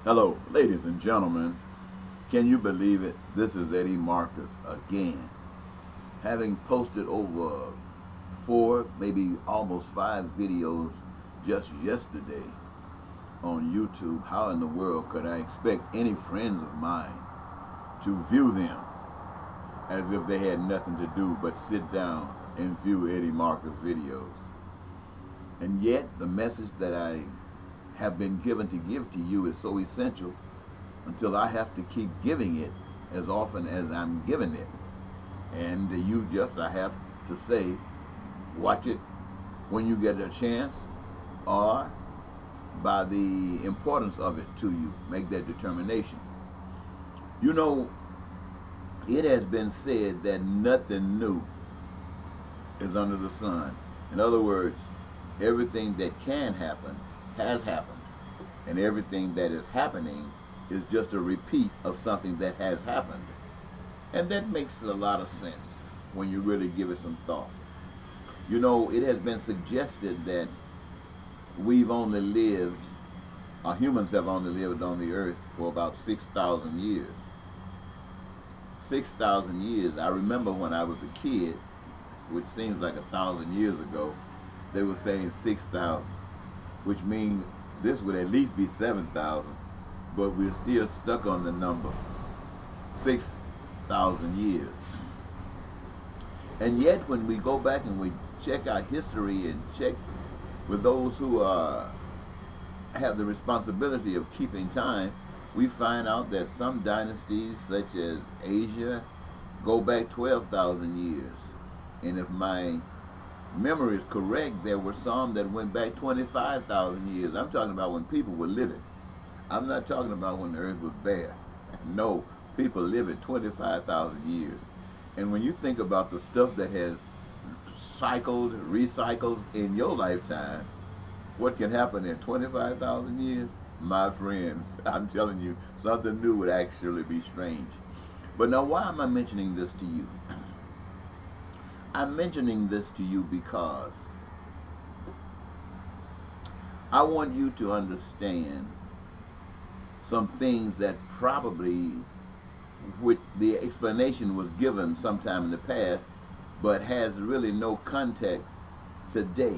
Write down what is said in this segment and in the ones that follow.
Hello, ladies and gentlemen. Can you believe it? This is Eddie Marcus again, having posted over four, maybe almost five videos just yesterday on YouTube. How in the world could I expect any friends of mine to view them as if they had nothing to do but sit down and view Eddie Marcus videos? And yet, the message that I have been given to give to you is so essential until I have to keep giving it as often as I'm giving it. And you just, I have to say, watch it when you get a chance or by the importance of it to you. Make that determination. You know, it has been said that nothing new is under the sun. In other words, everything that can happen has happened, and everything that is happening is just a repeat of something that has happened. And that makes a lot of sense when you really give it some thought. You know, it has been suggested that we've only lived, or humans have only lived on the earth for about 6,000 years. 6,000 years. I remember when I was a kid, which seems like 1,000 years ago, they were saying 6,000, which means this would at least be 7,000, but we're still stuck on the number 6,000 years. And yet, when we go back and we check our history and check with those who have the responsibility of keeping time, we find out that some dynasties, such as Asia, go back 12,000 years. And if my memory is correct, there were some that went back 25,000 years. I'm talking about when people were living. I'm not talking about when the earth was bare. No, people live at 25,000 years. And when you think about the stuff that has cycled, recycled in your lifetime, what can happen in 25,000 years? My friends, I'm telling you, something new would actually be strange. But now, why am I mentioning this to you? I'm mentioning this to you because I want you to understand some things that probably, with the explanation was given sometime in the past, but has really no context today.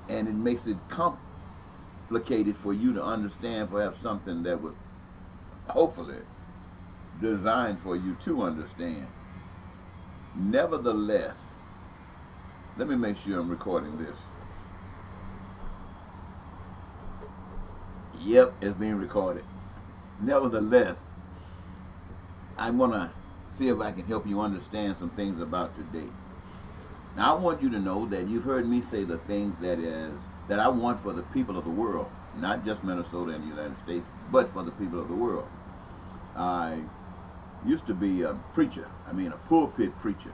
And it makes it complicated for you to understand perhaps something that was hopefully designed for you to understand. Nevertheless, let me make sure I'm recording this. Yep, it's being recorded. Nevertheless, I'm going to see if I can help you understand some things about today. Now, I want you to know that you've heard me say the things that I want for the people of the world, not just Minnesota and the United States, but for the people of the world. I used to be a preacher, a pulpit preacher,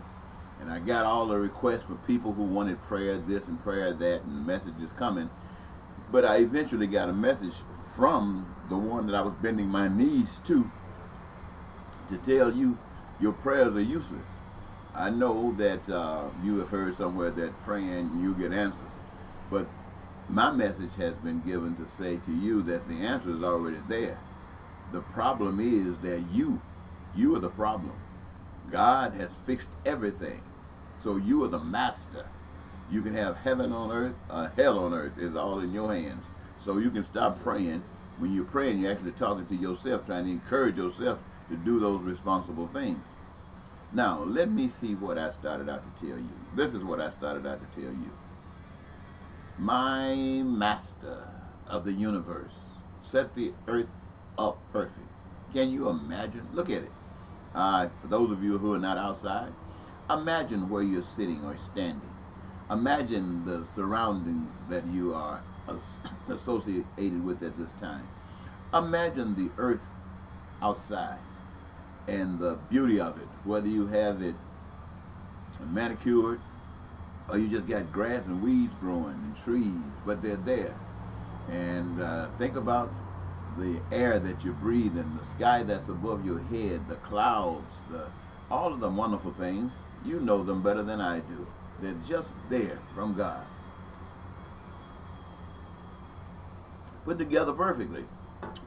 and I got all the requests for people who wanted prayer this and prayer that and messages coming, but I eventually got a message from the one that I was bending my knees to tell you your prayers are useless. I know that you have heard somewhere that praying you get answers, but my message has been given to say to you that the answer is already there. The problem is that you are the problem. God has fixed everything, so you are the master. You can have heaven on earth, hell on earth is all in your hands. So you can stop praying. When you're praying, you're actually talking to yourself, trying to encourage yourself to do those responsible things. Now, let me see what I started out to tell you. This is what I started out to tell you. My master of the universe set the earth up perfect. Can you imagine? Look at it. For those of you who are not outside, imagine where you're sitting or standing. Imagine the surroundings that you are associated with at this time. Imagine the earth outside and the beauty of it, whether you have it manicured or you just got grass and weeds growing and trees, but they're there. And think about the air that you breathe in, the sky that's above your head, the clouds, all of the wonderful things. You know them better than I do. They're just there from God, put together perfectly.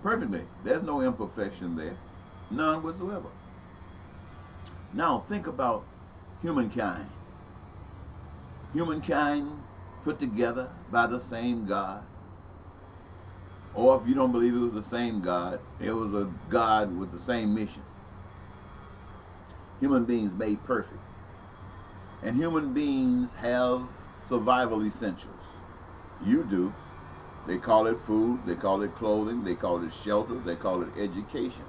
Perfectly. There's no imperfection there. None whatsoever. Now think about humankind. Humankind put together by the same God. Or if you don't believe it was the same God, it was a God with the same mission. Human beings made perfect. And human beings have survival essentials. You do. They call it food, they call it clothing, they call it shelter, they call it education,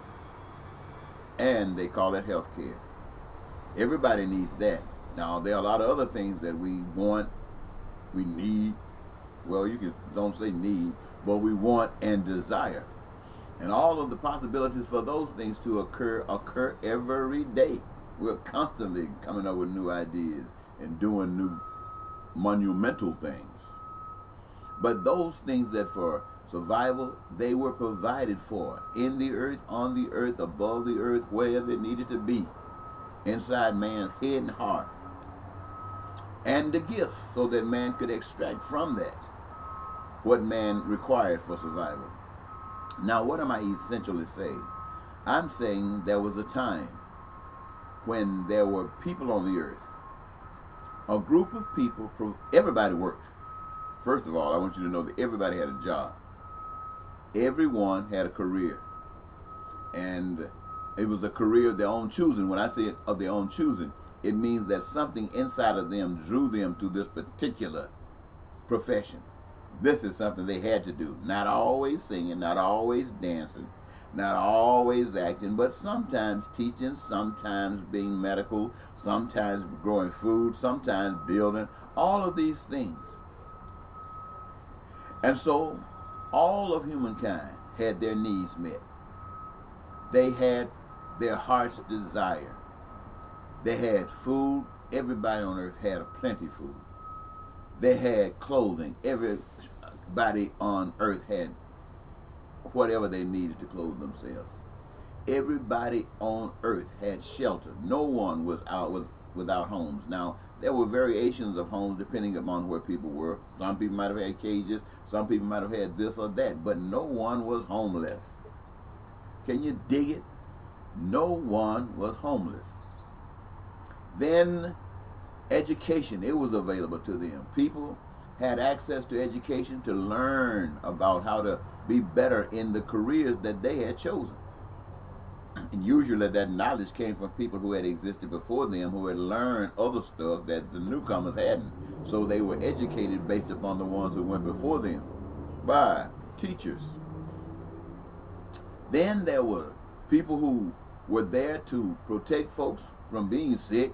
and they call it health care. Everybody needs that. Now, there are a lot of other things that we want, we need. Well, you can don't say need, but we want and desire. And all of the possibilities for those things to occur every day. We're constantly coming up with new ideas and doing new monumental things. But those things that for survival, they were provided for in the earth, on the earth, above the earth, wherever it needed to be, inside man's head and heart. And the gifts, so that man could extract from that what man required for survival. Now, what am I essentially saying? I'm saying there was a time when there were people on the earth, a group of people, everybody worked. First of all, I want you to know that everybody had a job. Everyone had a career. And it was a career of their own choosing. When I say of their own choosing, it means that something inside of them drew them to this particular profession. This is something they had to do. Not always singing, not always dancing, not always acting, but sometimes teaching, sometimes being medical, sometimes growing food, sometimes building, all of these things. And so all of humankind had their needs met. They had their heart's desire. They had food. Everybody on earth had a plenty food. They had clothing. Everybody on earth had whatever they needed to clothe themselves. Everybody on earth had shelter. No one was without homes. Now, there were variations of homes depending upon where people were. Some people might have had cages. Some people might have had this or that. But no one was homeless. Can you dig it? No one was homeless. Then education, it was available to them. People had access to education to learn about how to be better in the careers that they had chosen. And usually that knowledge came from people who had existed before them, who had learned other stuff that the newcomers hadn't. So they were educated based upon the ones who went before them by teachers. Then there were people who were there to protect folks from being sick.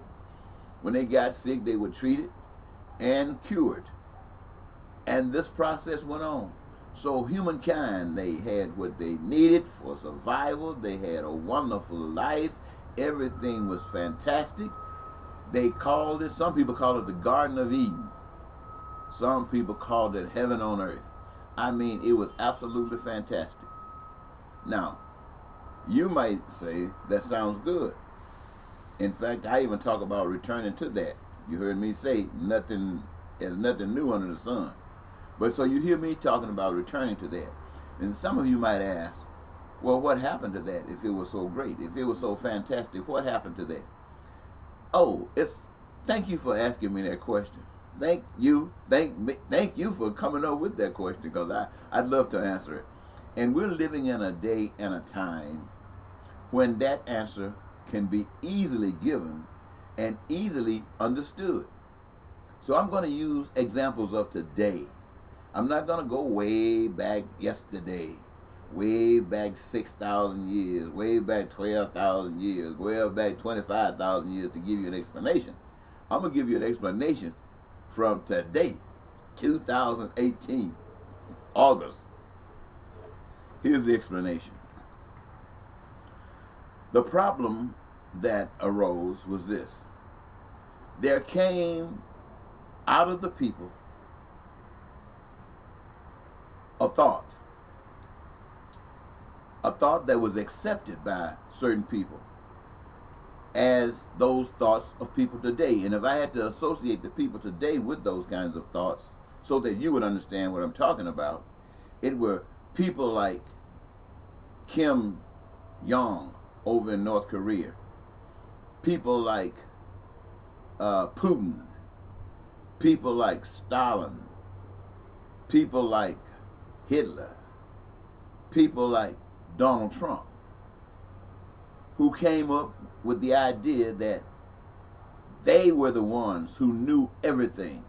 When they got sick, they were treated and cured. And this process went on. So humankind, they had what they needed for survival. They had a wonderful life. Everything was fantastic. They called it, some people called it the Garden of Eden. Some people called it heaven on earth. I mean, it was absolutely fantastic. Now, you might say, that sounds good. In fact, I even talk about returning to that. You heard me say, there's nothing new under the sun. But so you hear me talking about returning to that. And some of you might ask, well, what happened to that if it was so great? If it was so fantastic, what happened to that? Oh, thank you for asking me that question. Thank you for coming up with that question, because I'd love to answer it. And we're living in a day and a time when that answer can be easily given and easily understood. So I'm going to use examples of today. I'm not going to go way back yesterday, way back 6,000 years, way back 12,000 years, way back 25,000 years to give you an explanation. I'm going to give you an explanation from today, 2018, August. Here's the explanation. The problem that arose was this. There came out of the people a thought that was accepted by certain people as those thoughts of people today. And if I had to associate the people today with those kinds of thoughts so that you would understand what I'm talking about, it were people like Kim Jong over in North Korea, people like Putin, people like Stalin, people like Hitler, people like Donald Trump, who came up with the idea that they were the ones who knew everything.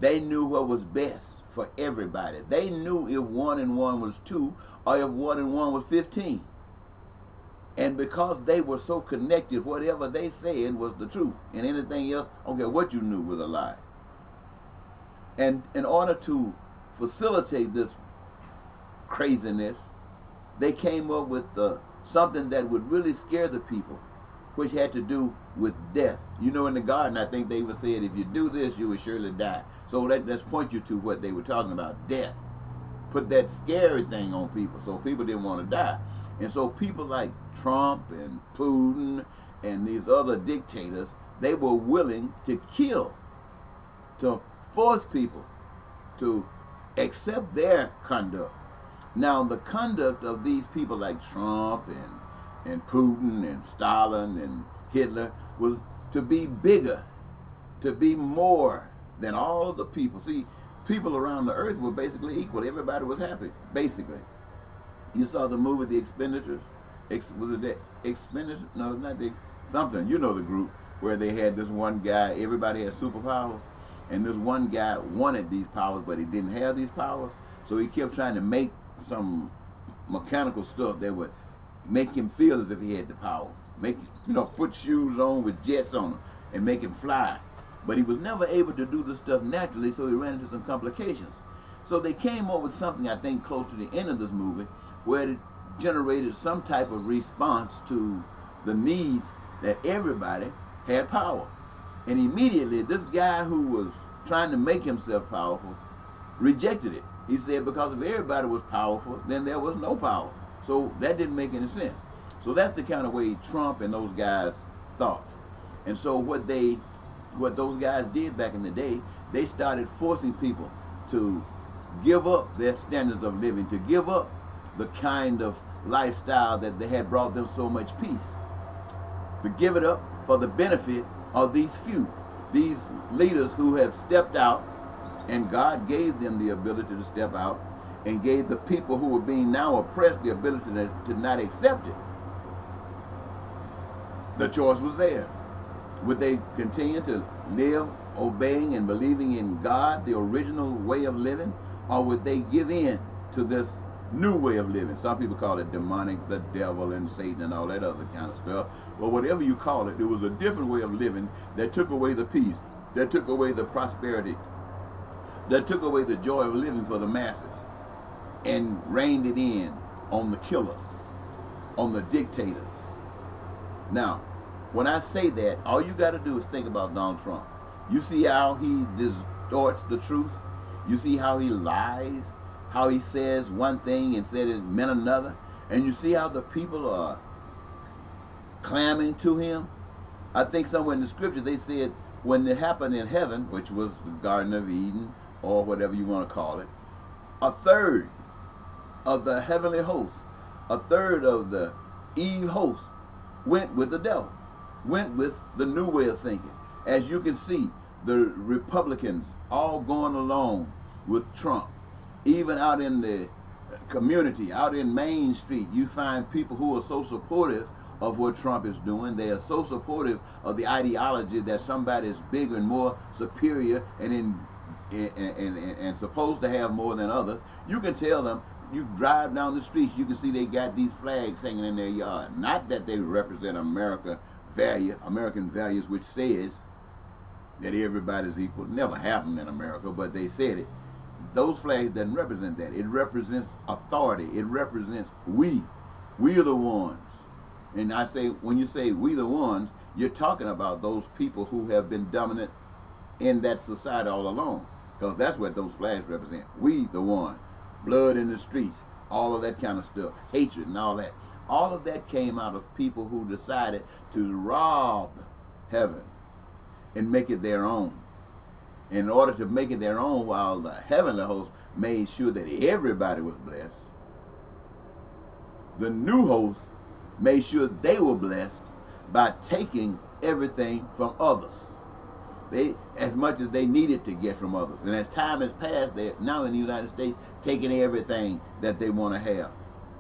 They knew what was best for everybody. They knew if 1 and 1 was 2 or if 1 and 1 was 15. And because they were so connected, whatever they said was the truth. And anything else, I don't care what you knew, was a lie. And in order to facilitate this craziness, they came up with something that would really scare the people, which had to do with death. You know, in the garden, I think they even said, if you do this, you will surely die. So let's point you to what they were talking about, death. Put that scary thing on people, so people didn't want to die. And so people like Trump and Putin and these other dictators, they were willing to kill, to force people to accept their conduct. Now, the conduct of these people like Trump and Putin and Stalin and Hitler was to be bigger, to be more than all of the people. See, people around the earth were basically equal. Everybody was happy, basically. You saw the movie The Expenditures? Was it the Expenditures? No, not the something. You know the group where they had this one guy, everybody had superpowers, and this one guy wanted these powers, but he didn't have these powers, so he kept trying to make some mechanical stuff that would make him feel as if he had the power. Make, put shoes on with jets on them and make him fly. But he was never able to do this stuff naturally, so he ran into some complications. So they came up with something, I think, close to the end of this movie, where it generated some type of response to the needs that everybody had power. And immediately, this guy who was trying to make himself powerful rejected it. He said because if everybody was powerful, then there was no power. So that didn't make any sense. So that's the kind of way Trump and those guys thought. And so what those guys did back in the day, they started forcing people to give up their standards of living, to give up the kind of lifestyle that they had brought them so much peace, to give it up for the benefit of these few, these leaders who have stepped out, and God gave them the ability to step out and gave the people who were being now oppressed the ability to not accept it. The choice was theirs. Would they continue to live obeying and believing in God, the original way of living, or would they give in to this new way of living? Some people call it demonic, the devil and Satan and all that other kind of stuff. Well, whatever you call it, it was a different way of living that took away the peace, that took away the prosperity, that took away the joy of living for the masses, and reined it in on the killers, on the dictators. Now, when I say that, all you got to do is think about Donald Trump. You see how he distorts the truth? You see how he lies? How he says one thing and said it meant another? And you see how the people are clamoring to him? I think somewhere in the scripture they said when it happened in heaven, which was the Garden of Eden, or whatever you want to call it, a third of the heavenly host, a third of the Eve host went with the devil, went with the new way of thinking. As you can see, the Republicans all going along with Trump. Even out in the community, out in Main Street, you find people who are so supportive of what Trump is doing. They are so supportive of the ideology that somebody is bigger and more superior and supposed to have more than others. You can tell them, you drive down the streets, you can see they got these flags hanging in their yard. Not that they represent American values, which says that everybody's equal. It never happened in America, but they said it. Those flags doesn't represent that. It represents authority. It represents we. We are the ones. And I say, when you say we the ones, you're talking about those people who have been dominant in that society all along. Because that's what those flags represent. We the one. Blood in the streets. All of that kind of stuff. Hatred and all that. All of that came out of people who decided to rob heaven and make it their own. In order to make it their own, while the heavenly host made sure that everybody was blessed, The new host made sure they were blessed by taking everything from others. They, as much as they needed to get from others. And as time has passed, they're now in the United States taking everything that they want to have.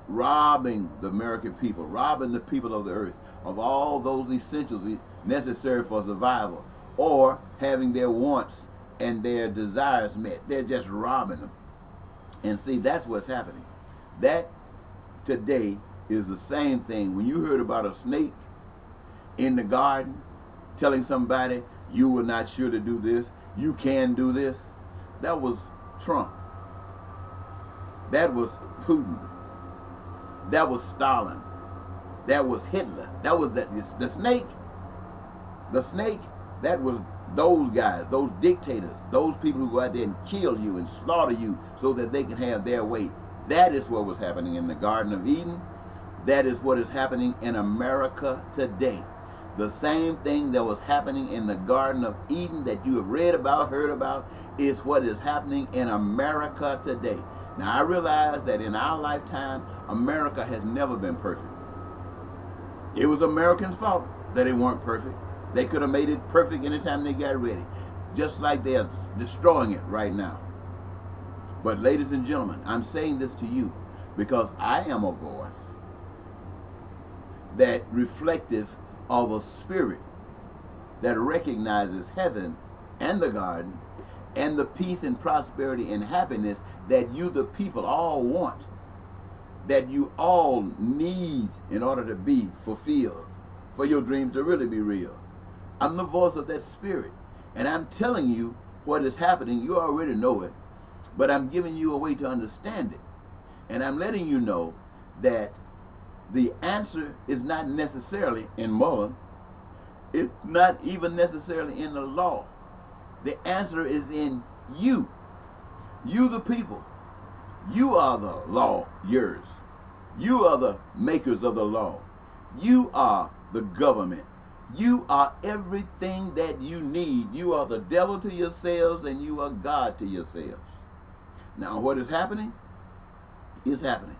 Robbing the American people, robbing the people of the earth of all those essentials necessary for survival, or having their wants and their desires met. They're just robbing them. And see, that's what's happening. That today is the same thing. When you heard about a snake in the garden telling somebody, you were not sure to do this, you can do this, that was Trump. That was Putin. That was Stalin. That was Hitler. That was the snake. The snake, that was those guys, those dictators, those people who go out there and kill you and slaughter you so that they can have their way. That is what was happening in the Garden of Eden. That is what is happening in America today. The same thing that was happening in the Garden of Eden that you have read about, heard about, is what is happening in America today. Now, I realize that in our lifetime, America has never been perfect. It was Americans' fault that they weren't perfect. They could have made it perfect anytime they got ready, just like they're destroying it right now. But ladies and gentlemen, I'm saying this to you because I am a voice that reflective of a spirit that recognizes heaven and the garden and the peace and prosperity and happiness that you, the people, all want, that you all need in order to be fulfilled, for your dreams to really be real. I'm the voice of that spirit, and I'm telling you what is happening. You already know it, but I'm giving you a way to understand it. And I'm letting you know that the answer is not necessarily in Mullen. It's not even necessarily in the law. The answer is in you. You, the people. You are the lawyers. You are the makers of the law. You are the government. You are everything that you need. You are the devil to yourselves and you are God to yourselves. Now, what is happening is happening.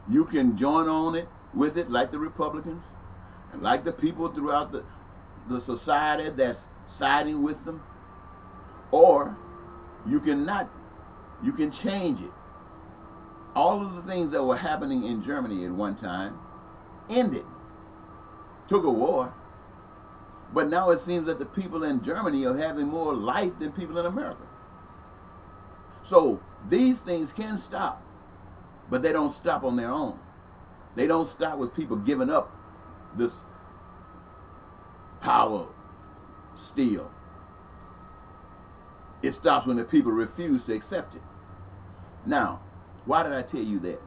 You can join on it with it like the Republicans and like the people throughout the society that's siding with them, or you cannot. You can change it. All of the things that were happening in Germany at one time ended. Took a war. But now it seems that the people in Germany are having more life than people in America. So these things can stop, but they don't stop on their own. They don't stop with people giving up this power still. It stops when the people refuse to accept it. Now, why did I tell you that?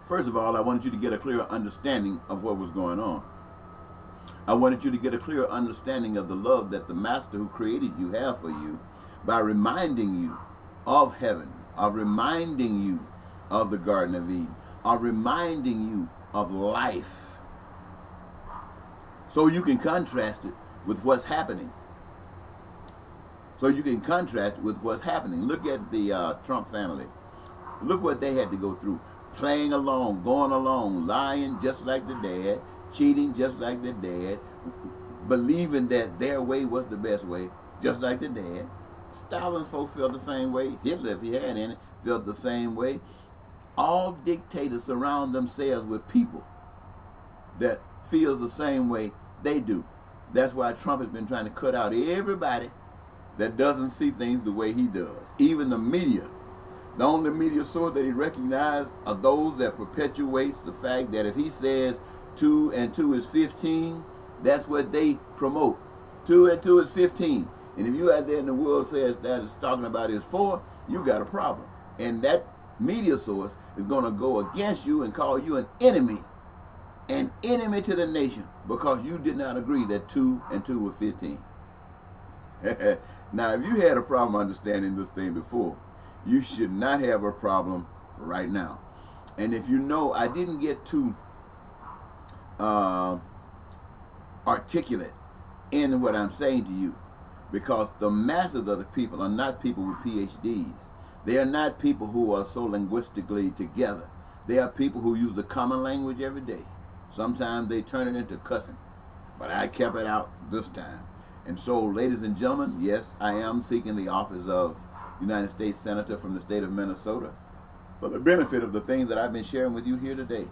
First of all, I wanted you to get a clearer understanding of what was going on. I wanted you to get a clearer understanding of the love that the Master who created you have for you by reminding you of heaven, of reminding you of the Garden of Eden, of reminding you of life. So you can contrast it with what's happening. So you can contrast with what's happening. Look at the Trump family. Look what they had to go through. Playing along, going along, lying just like the dad, cheating just like the dad, believing that their way was the best way, just like the dad. Stalin's folks felt the same way. Hitler, if he had any, felt the same way. All dictators surround themselves with people that feel the same way they do. That's why Trump has been trying to cut out everybody that doesn't see things the way he does. Even the media. The only media source that he recognizes are those that perpetuates the fact that if he says 2 and 2 is 15, that's what they promote. 2 and 2 is 15. And if you out there in the world says that it's talking about is 4, you got a problem. And that media source is going to go against you and call you an enemy to the nation, because you did not agree that 2 and 2 were 15. Now, if you had a problem understanding this thing before, you should not have a problem right now. And if you know, I didn't get too articulate in what I'm saying to you, because the masses of the people are not people with PhDs. They are not people who are so linguistically together. They are people who use the common language every day. Sometimes they turn it into cussing, but I kept it out this time. And so, ladies and gentlemen, yes, I am seeking the office of United States Senator from the state of Minnesota for the benefit of the things that I've been sharing with you here today.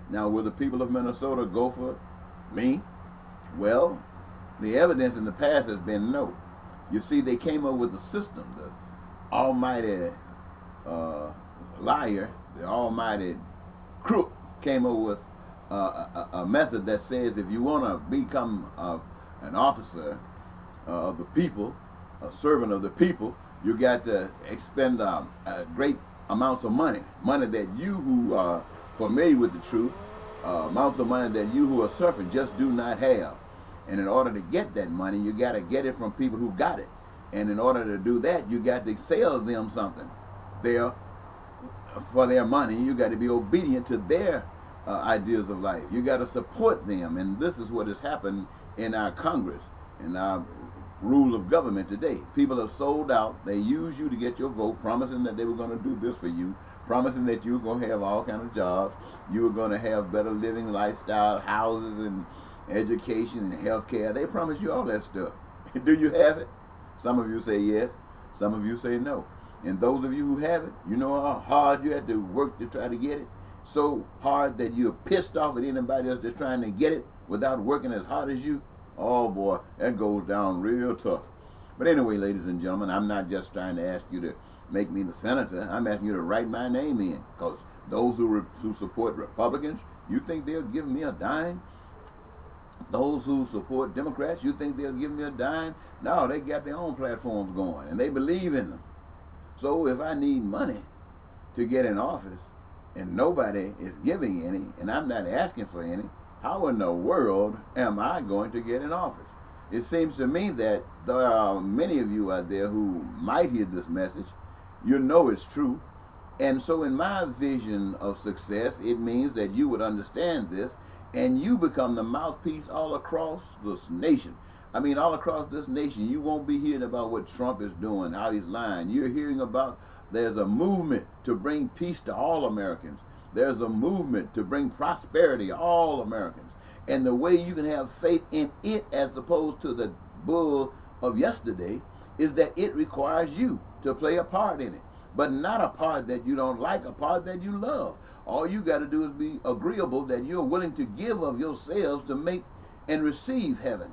Now, will the people of Minnesota go for me? Well, the evidence in the past has been no. You see, they came up with a system. The almighty liar, the almighty crook came up with a method that says if you want to become an officer of the people, a servant of the people, you got to expend great amounts of money that you who are familiar with the truth, amounts of money that you who are suffering just do not have. And in order to get that money, you got to get it from people who got it. And in order to do that, you got to sell them something for their money. You got to be obedient to their ideas of life. You got to support them. And this is what has happened in our Congress, in our rule of government today. People have sold out. They use you to get your vote, promising that they were going to do this for you, promising that you were going to have all kinds of jobs, you were going to have better living lifestyle, houses and education and health care. They promise you all that stuff. Do you have it? Some of you say yes, some of you say no. And those of you who have it, you know how hard you had to work to try to get it? So hard that you're pissed off at anybody else that's trying to get it without working as hard as you. Oh boy, that goes down real tough. But anyway, ladies and gentlemen, I'm not just trying to ask you to make me the senator. I'm asking you to write my name in, because those who support Republicans, you think they'll give me a dime? Those who support Democrats, you think they'll give me a dime? No, they got their own platforms going, and they believe in them. So if I need money to get in office, and nobody is giving any, and I'm not asking for any, how in the world am I going to get in office? It seems to me that there are many of you out there who might hear this message. You know it's true. And so in my vision of success, it means that you would understand this, and you become the mouthpiece all across this nation. I mean, all across this nation, you won't be hearing about what Trump is doing, how he's lying. You're hearing about there's a movement to bring peace to all Americans. There's a movement to bring prosperity to all Americans. And the way you can have faith in it as opposed to the bull of yesterday is that it requires you to play a part in it. But not a part that you don't like, a part that you love. All you got to do is be agreeable that you're willing to give of yourselves to make and receive heaven.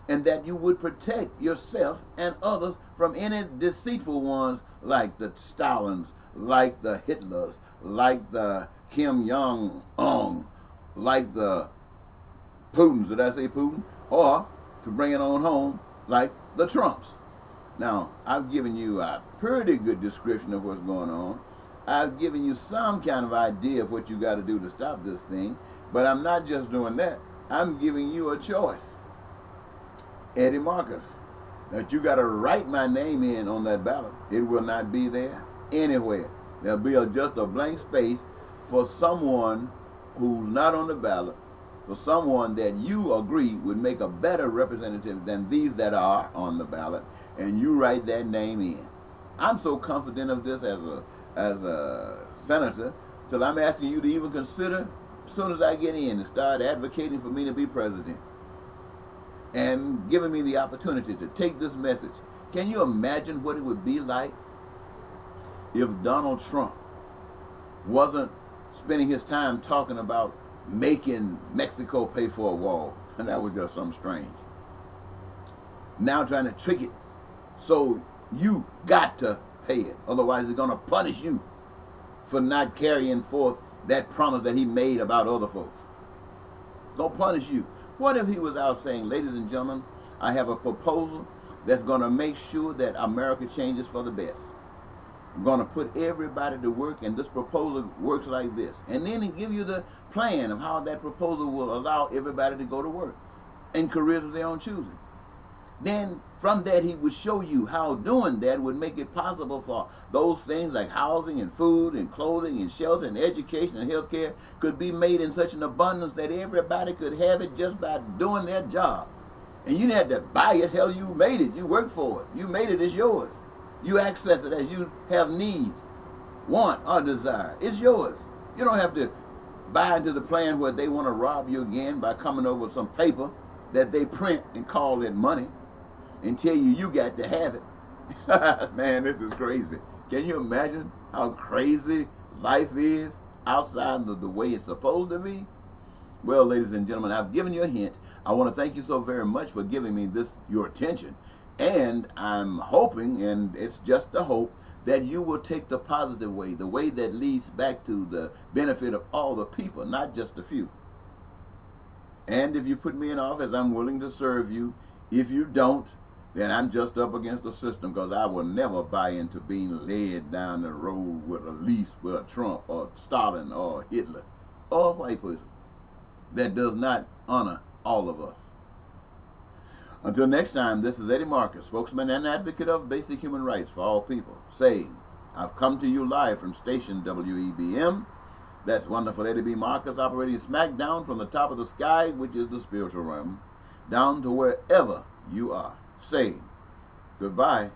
And that you would protect yourself and others from any deceitful ones like the Stalins, like the Hitlers, like the Kim Jong-un, like the Putins, did I say Putin? Or, to bring it on home, like the Trumps. Now, I've given you a pretty good description of what's going on. I've given you some kind of idea of what you got to do to stop this thing. But I'm not just doing that. I'm giving you a choice. Eddie Marcus, that you got to write my name in on that ballot. It will not be there anywhere. There'll be just a blank space for someone who's not on the ballot, for someone that you agree would make a better representative than these that are on the ballot, and you write that name in. I'm so confident of this as a senator, till I'm asking you to even consider, as soon as I get in, to start advocating for me to be president, and giving me the opportunity to take this message. Can you imagine what it would be like if Donald Trump wasn't spending his time talking about making Mexico pay for a wall? And that was just something strange. Now trying to trick it so you got to pay it. Otherwise, he's going to punish you for not carrying forth that promise that he made about other folks. Going to punish you. What if he was out saying, ladies and gentlemen, I have a proposal that's going to make sure that America changes for the best. I'm going to put everybody to work, and this proposal works like this. And then he give you the plan of how that proposal will allow everybody to go to work in careers of their own choosing. Then from that, he would show you how doing that would make it possible for those things like housing and food and clothing and shelter and education and health care could be made in such an abundance that everybody could have it just by doing their job. And you didn't have to buy it. Hell, you made it. You worked for it. You made it. It's yours. You access it as you have needs, want, or desire. It's yours. You don't have to buy into the plan where they want to rob you again by coming over with some paper that they print and call it money and tell you you got to have it. Man, this is crazy. Can you imagine how crazy life is outside of the way it's supposed to be? Well, ladies and gentlemen, I've given you a hint. I want to thank you so very much for giving me your attention. And I'm hoping, and it's just a hope, that you will take the positive way, the way that leads back to the benefit of all the people, not just a few. And if you put me in office, I'm willing to serve you. If you don't, then I'm just up against the system, because I will never buy into being led down the road with a lease with a Trump or Stalin or Hitler or a white person that does not honor all of us. Until next time, this is Eddie Marcus, spokesman and advocate of basic human rights for all people, saying, I've come to you live from station WEBM. That's wonderful Eddie B. Marcus, operating smack down from the top of the sky, which is the spiritual realm, down to wherever you are, saying goodbye.